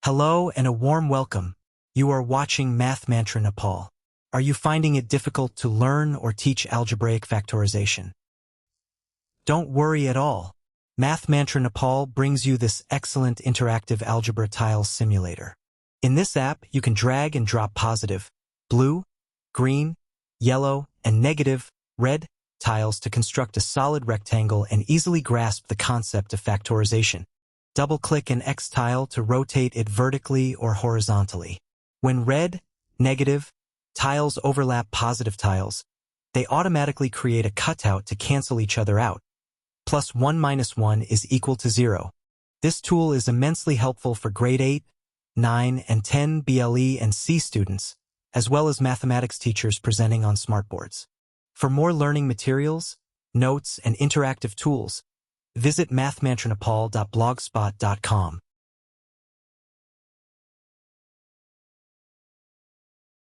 Hello and a warm welcome. You are watching Math Mantra Nepal. Are you finding it difficult to learn or teach algebraic factorization? Don't worry at all. Math Mantra Nepal brings you this excellent interactive Algebra Tiles Simulator. In this app, you can drag and drop positive, blue, green, yellow, and negative, red, tiles to construct a solid rectangle and easily grasp the concept of factorization. Double-click an X tile to rotate it vertically or horizontally. When red, negative, tiles overlap positive tiles, they automatically create a cutout to cancel each other out. +1 - 1 is equal to 0. This tool is immensely helpful for grade 8, 9, and 10 BLE and C students, as well as mathematics teachers presenting on smartboards. For more learning materials, notes, and interactive tools, visit mathmantranepal.blogspot.com.